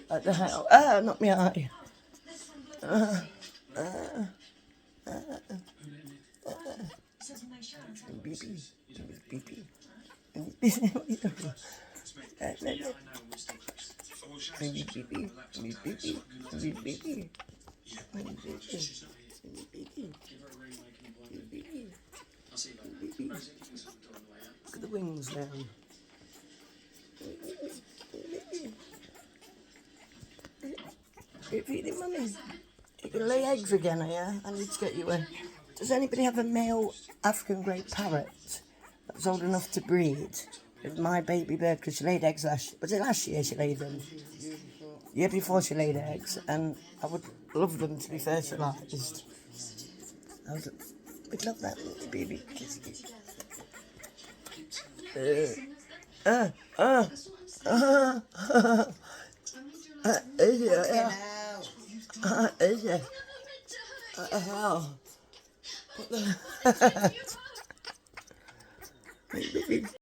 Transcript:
What the hell? Ah, not my eye. Baby. Baby. Look at the wings now. You're feeding mummy. You can lay eggs again, are you? I need to get you a... Does anybody have a male African grey parrot that's old enough to breed? It's my baby bird, because she laid eggs was it last year she laid them? Year before she laid eggs, and I would love them to be fertilised. We'd love that little baby. Is it? Hell. What the...